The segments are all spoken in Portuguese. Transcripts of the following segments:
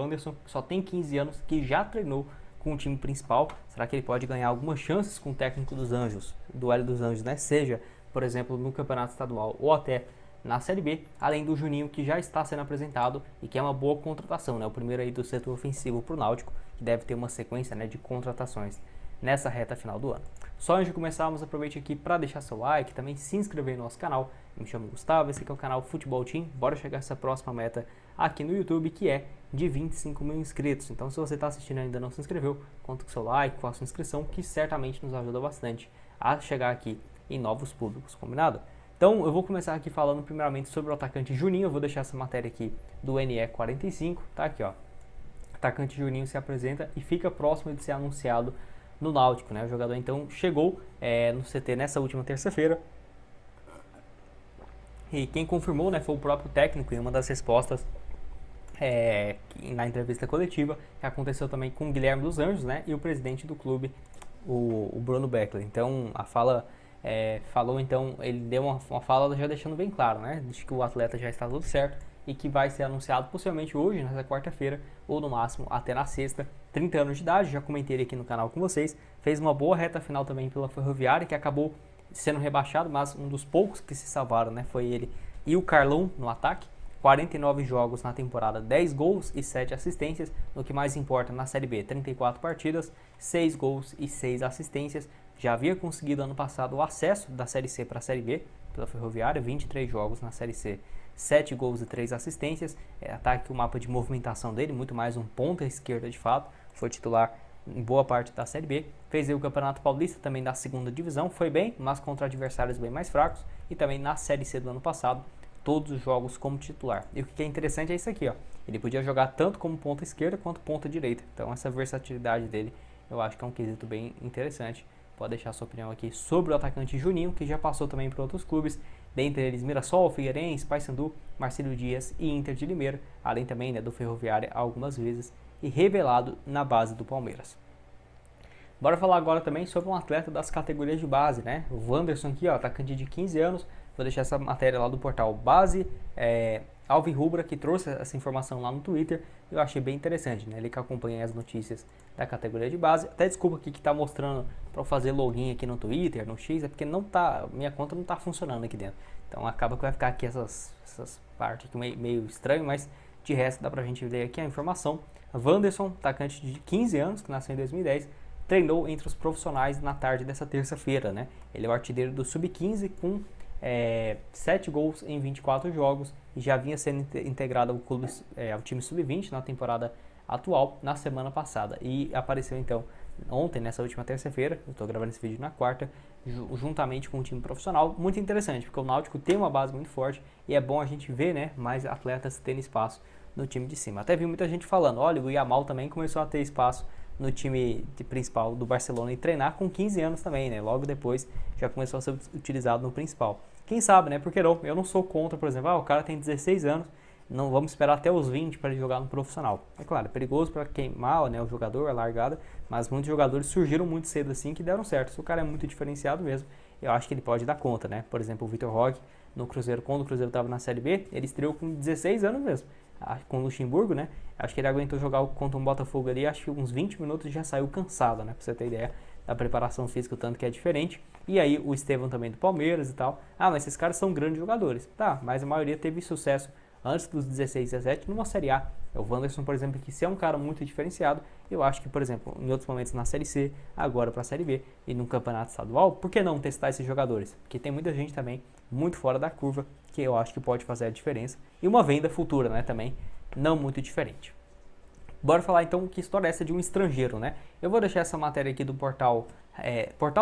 Wanderson, que só tem 15 anos, que já treinou com o time principal. Será que ele pode ganhar algumas chances com o técnico dos Anjos, do Hélio dos Anjos, né? Seja, por exemplo, no Campeonato Estadual ou até na Série B, além do Juninho, que já está sendo apresentado e que é uma boa contratação, né? O primeiro aí do setor ofensivo para o Náutico, que deve ter uma sequência, né, de contratações nessa reta final do ano. Só antes de começarmos, aproveite aqui para deixar seu like, também se inscrever no nosso canal. Eu me chamo Gustavo, esse aqui é o canal Futebol Team. Bora chegar a essa próxima meta aqui no YouTube, que é de 25 mil inscritos. Então, se você está assistindo e ainda não se inscreveu, conta com seu like, com a sua inscrição, que certamente nos ajuda bastante a chegar aqui em novos públicos, combinado? Então, eu vou começar aqui falando primeiramente sobre o atacante Juninho. Eu vou deixar essa matéria aqui do NE45, tá aqui, ó. O atacante Juninho se apresenta e fica próximo de ser anunciado no Náutico, né? O jogador então chegou no CT nessa última terça-feira. E quem confirmou, né, foi o próprio técnico em uma das respostas na entrevista coletiva, que aconteceu também com o Guilherme dos Anjos, né, e o presidente do clube, o Bruno Beckler. Então, a fala falou, então, ele deu uma fala já deixando bem claro, né, de que o atleta já está tudo certo e que vai ser anunciado possivelmente hoje, nessa quarta-feira, ou no máximo até na sexta. 30 anos de idade, já comentei ele aqui no canal com vocês, fez uma boa reta final também pela Ferroviária, que acabou sendo rebaixado, mas um dos poucos que se salvaram, né, foi ele e o Carlão no ataque. 49 jogos na temporada, 10 gols e 7 assistências, no que mais importa na Série B, 34 partidas, 6 gols e 6 assistências. Já havia conseguido ano passado o acesso da Série C para a Série B pela Ferroviária, 23 jogos na Série C, 7 gols e 3 assistências. Tá aqui o mapa de movimentação dele, muito mais um ponta esquerda de fato, foi titular em boa parte da Série B, fez aí o Campeonato Paulista também da segunda divisão, foi bem, mas contra adversários bem mais fracos, e também na Série C do ano passado, todos os jogos como titular. E o que é interessante é isso aqui, ó, ele podia jogar tanto como ponta esquerda quanto ponta direita, então essa versatilidade dele eu acho que é um quesito bem interessante. Pode deixar sua opinião aqui sobre o atacante Juninho, que já passou também por outros clubes, dentre eles Mirassol, Figueirense, Paysandu, Marcílio Dias e Inter de Limeira, além também, né, do Ferroviária algumas vezes, e revelado na base do Palmeiras. Bora falar agora também sobre um atleta das categorias de base, né? O Wanderson aqui, ó, atacante de 15 anos. Vou deixar essa matéria lá do portal Base Alvin Rubra, que trouxe essa informação lá no Twitter. Eu achei bem interessante, né? Ele que acompanha as notícias da categoria de base. Até desculpa aqui que tá mostrando para eu fazer login aqui no Twitter, no X, é porque não tá, minha conta não tá funcionando aqui dentro. Então acaba que vai ficar aqui essas partes aqui meio estranho, mas de resto dá pra gente ver aqui a informação. Wanderson, atacante de 15 anos, que nasceu em 2010, treinou entre os profissionais na tarde dessa terça-feira, né? Ele é o artilheiro do Sub-15 com 7 gols em 24 jogos e já vinha sendo integrado ao time Sub-20 na temporada atual, na semana passada. E apareceu então ontem, nessa última terça-feira, eu estou gravando esse vídeo na quarta, juntamente com o time profissional. Muito interessante, porque o Náutico tem uma base muito forte e é bom a gente ver, né, mais atletas tendo espaço no time de cima. Até vi muita gente falando, olha, o Yamal também começou a ter espaço no time principal do Barcelona e treinar com 15 anos também, né? Logo depois já começou a ser utilizado no principal. Quem sabe, né? Porque não? Eu não sou contra, por exemplo, o cara tem 16 anos, não vamos esperar até os 20 para ele jogar no profissional. É claro, é perigoso para queimar, né, o jogador, a largada, mas muitos jogadores surgiram muito cedo assim que deram certo. Se o cara é muito diferenciado mesmo, eu acho que ele pode dar conta, né? Por exemplo, o Vitor Roque no Cruzeiro, quando o Cruzeiro estava na Série B, ele estreou com 16 anos mesmo. Com o Luxemburgo, né? Acho que ele aguentou jogar contra um Botafogo ali, acho que uns 20 minutos e já saiu cansado, né? Pra você ter ideia da preparação física, o tanto que é diferente. E aí o Estevão também do Palmeiras e tal. Ah, mas esses caras são grandes jogadores. Tá, mas a maioria teve sucesso antes dos 16, 17 numa Série A. O Wanderson, por exemplo, que se é um cara muito diferenciado, eu acho que, por exemplo, em outros momentos na Série C, agora para a Série B e no Campeonato Estadual, por que não testar esses jogadores? Porque tem muita gente também muito fora da curva que eu acho que pode fazer a diferença. E uma venda futura, né, também, não muito diferente. Bora falar então que história é essa de um estrangeiro, né? Eu vou deixar essa matéria aqui do Portal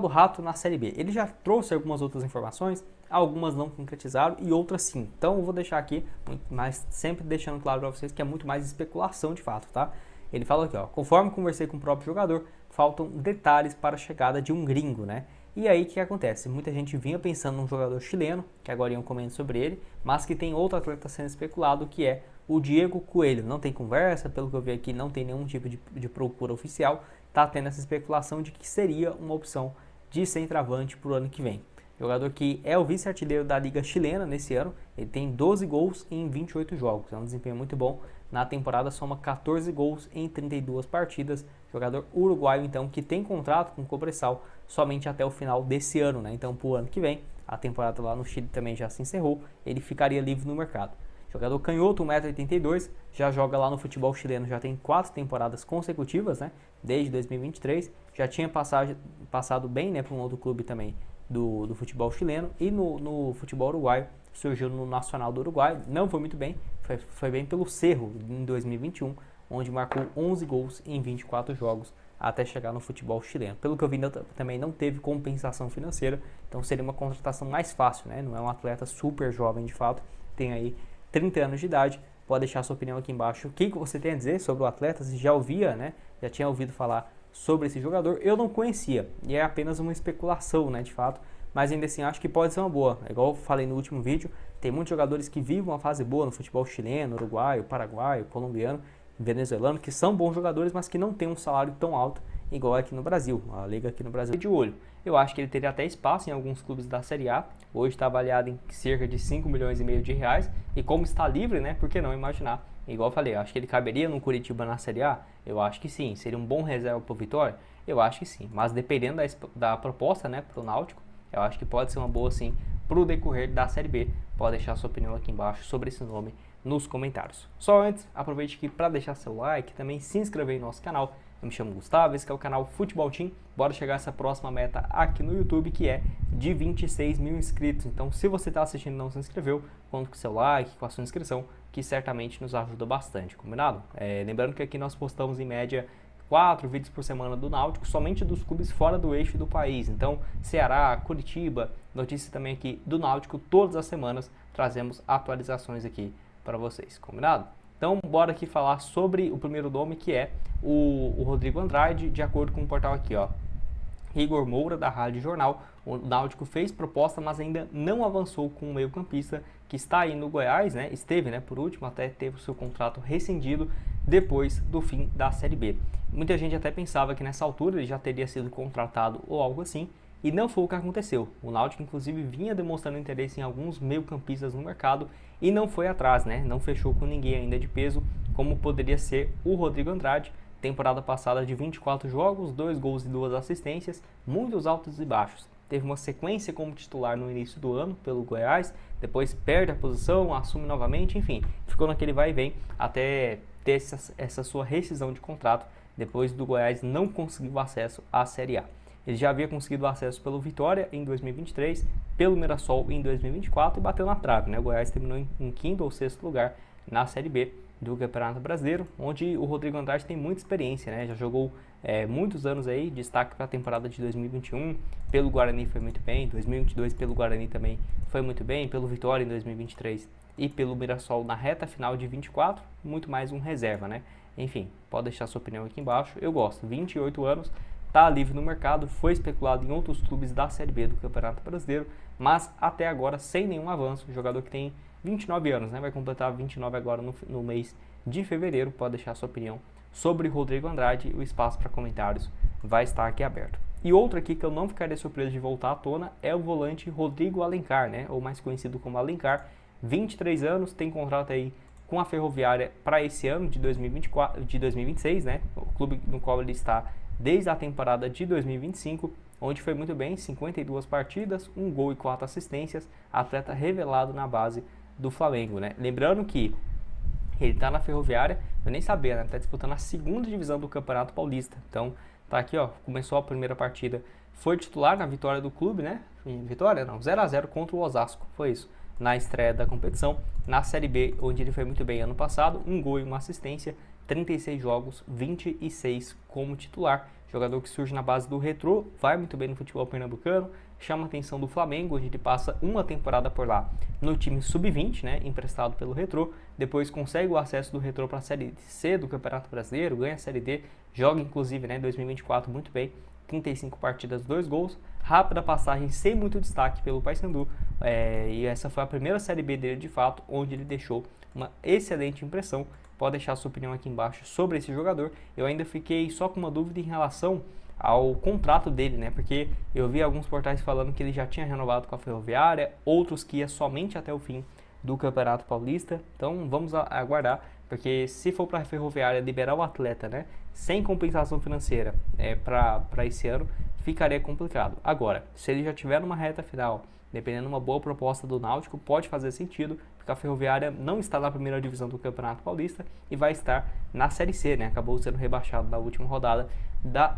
do Rato na Série B. Ele já trouxe algumas outras informações, algumas não concretizaram e outras sim. Então eu vou deixar aqui, mas sempre deixando claro para vocês que é muito mais especulação de fato, tá? Ele fala aqui, ó, conforme conversei com o próprio jogador, faltam detalhes para a chegada de um gringo, né? E aí o que acontece? Muita gente vinha pensando num jogador chileno, que agora eu comento sobre ele, mas que tem outro atleta sendo especulado, que é o Diego Coelho. Não tem conversa, pelo que eu vi aqui, não tem nenhum tipo de procura oficial. Tá tendo essa especulação de que seria uma opção de centroavante para o ano que vem. Jogador que é o vice-artilheiro da Liga Chilena nesse ano, ele tem 12 gols em 28 jogos, é um desempenho muito bom, na temporada soma 14 gols em 32 partidas. Jogador uruguaio, então, que tem contrato com o Cobresal somente até o final desse ano, né? Então, para o ano que vem, a temporada lá no Chile também já se encerrou, ele ficaria livre no mercado. Jogador canhoto, 1,82 m, já joga lá no futebol chileno, já tem 4 temporadas consecutivas, né? Desde 2023, já tinha passado bem, né, para um outro clube também do futebol chileno, e no futebol uruguaio, surgiu no Nacional do Uruguai, não foi muito bem, foi bem pelo Cerro em 2021, onde marcou 11 gols em 24 jogos até chegar no futebol chileno. Pelo que eu vi, também não teve compensação financeira, então seria uma contratação mais fácil, né? Não é um atleta super jovem de fato, tem aí 30 anos de idade. Pode deixar sua opinião aqui embaixo. O que você tem a dizer sobre o atleta? Se já ouvia, né? Já tinha ouvido falar sobre esse jogador. Eu não conhecia, e é apenas uma especulação, né, de fato. Mas ainda assim, acho que pode ser uma boa. Igual eu falei no último vídeo, tem muitos jogadores que vivem uma fase boa no futebol chileno, uruguaio, paraguaio, colombiano, venezuelano, que são bons jogadores, mas que não tem um salário tão alto igual aqui no Brasil. A liga aqui no Brasil é de olho. Eu acho que ele teria até espaço em alguns clubes da Série A. Hoje está avaliado em cerca de 5,5 milhões de reais. E como está livre, né? Por que não imaginar? Igual eu falei, eu acho que ele caberia no Curitiba na Série A? Eu acho que sim. Seria um bom reserva para o Vitória? Eu acho que sim. Mas dependendo da proposta, né, para o Náutico, eu acho que pode ser uma boa sim para o decorrer da Série B. Pode deixar sua opinião aqui embaixo sobre esse nome nos comentários. Só antes, aproveite aqui para deixar seu like, também se inscrever no nosso canal. Eu me chamo Gustavo, esse é o canal Futebol Team. Bora chegar a essa próxima meta aqui no YouTube, que é de 26 mil inscritos. Então, se você está assistindo e não se inscreveu, conta com o seu like, com a sua inscrição, que certamente nos ajuda bastante, combinado? Lembrando que aqui nós postamos em média 4 vídeos por semana do Náutico, somente dos clubes fora do eixo do país. Então, Ceará, Curitiba, notícias também aqui do Náutico, todas as semanas trazemos atualizações aqui para vocês, combinado? Então, bora aqui falar sobre o primeiro nome, que é o Rodrigo Andrade, de acordo com o portal aqui, ó. Igor Moura, da Rádio Jornal. O Náutico fez proposta, mas ainda não avançou com o meio-campista, que está aí no Goiás, né? Esteve, né, por último, até teve o seu contrato rescindido depois do fim da Série B. Muita gente até pensava que nessa altura ele já teria sido contratado ou algo assim, e não foi o que aconteceu. O Náutico, inclusive, vinha demonstrando interesse em alguns meio-campistas no mercado e não foi atrás, né? Não fechou com ninguém ainda de peso, como poderia ser o Rodrigo Andrade. Temporada passada de 24 jogos, 2 gols e 2 assistências, muitos altos e baixos. Teve uma sequência como titular no início do ano pelo Goiás, depois perde a posição, assume novamente, enfim, ficou naquele vai e vem até ter essa sua rescisão de contrato, depois do Goiás não conseguir o acesso à Série A. Ele já havia conseguido acesso pelo Vitória em 2023, pelo Mirassol em 2024 e bateu na trave, né? O Goiás terminou em 5º ou 6º lugar na Série B do Campeonato Brasileiro, onde o Rodrigo Andrade tem muita experiência, né? Já jogou muitos anos aí, destaque para a temporada de 2021, pelo Guarani foi muito bem, 2022 pelo Guarani também foi muito bem, pelo Vitória em 2023 e pelo Mirassol na reta final de 24, muito mais um reserva, né? Enfim, pode deixar sua opinião aqui embaixo, eu gosto, 28 anos, está livre no mercado, foi especulado em outros clubes da Série B do Campeonato Brasileiro, mas até agora sem nenhum avanço. Jogador que tem 29 anos, né? Vai completar 29 agora no mês de fevereiro. Pode deixar sua opinião sobre Rodrigo Andrade, o espaço para comentários vai estar aqui aberto. E outro aqui que eu não ficaria surpreso de voltar à tona é o volante Rodrigo Alencar, né? Ou mais conhecido como Alencar, 23 anos, tem contrato aí com a Ferroviária para esse ano de 2026, né? O clube no qual ele está desde a temporada de 2025, onde foi muito bem, 52 partidas, 1 gol e 4 assistências, atleta revelado na base do Flamengo, né? Lembrando que ele está na Ferroviária, eu nem sabia, né? Está disputando a 2ª divisão do Campeonato Paulista. Então, tá aqui, ó, começou a primeira partida, foi titular na vitória do clube, né? Vitória não, 0-0 contra o Osasco, foi isso, na estreia da competição. Na Série B, onde ele foi muito bem ano passado, 1 gol e 1 assistência, 36 jogos, 26 como titular. Jogador que surge na base do Retrô, vai muito bem no futebol pernambucano, chama a atenção do Flamengo, onde ele passa uma temporada por lá no time sub-20, né, emprestado pelo Retrô, depois consegue o acesso do Retrô para a Série C do Campeonato Brasileiro, ganha a Série D, joga inclusive, né, em 2024 muito bem, 35 partidas, 2 gols, rápida passagem sem muito destaque pelo Paysandu, e essa foi a primeira Série B dele de fato, onde ele deixou uma excelente impressão. Pode deixar a sua opinião aqui embaixo sobre esse jogador. Eu ainda fiquei só com uma dúvida em relação ao contrato dele, né? Porque eu vi alguns portais falando que ele já tinha renovado com a Ferroviária, outros que ia somente até o fim do Campeonato Paulista. Então vamos aguardar Porque se for para a Ferroviária liberar o atleta, né, sem compensação financeira para esse ano, ficaria complicado. Agora, se ele já tiver numa reta final, dependendo de uma boa proposta do Náutico, pode fazer sentido, porque a Ferroviária não está na primeira divisão do Campeonato Paulista e vai estar na Série C, né? Acabou sendo rebaixado na última rodada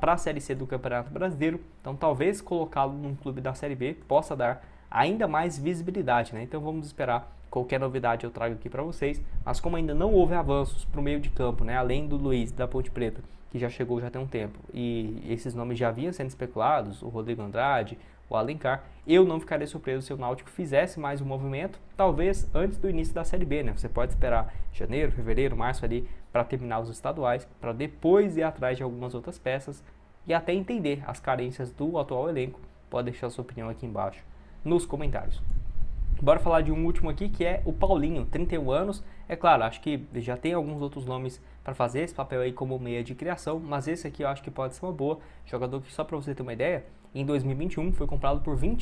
para a Série C do Campeonato Brasileiro, então talvez colocá-lo num clube da Série B possa dar ainda mais visibilidade, né? Então vamos esperar. Qualquer novidade eu trago aqui para vocês, mas como ainda não houve avanços para o meio de campo, né? Além do Luiz da Ponte Preta, que já chegou já tem um tempo, e esses nomes já vinham sendo especulados, o Rodrigo Andrade, o Alencar, eu não ficaria surpreso se o Náutico fizesse mais um movimento, talvez antes do início da Série B, né? Você pode esperar janeiro, fevereiro, março ali para terminar os estaduais, para depois ir atrás de algumas outras peças e até entender as carências do atual elenco. Pode deixar sua opinião aqui embaixo nos comentários. Bora falar de um último aqui, que é o Paulinho, 31 anos. É claro, acho que já tem alguns outros nomes para fazer esse papel aí como meia de criação, mas esse aqui eu acho que pode ser uma boa. Jogador que, só para você ter uma ideia, em 2021 foi comprado por 20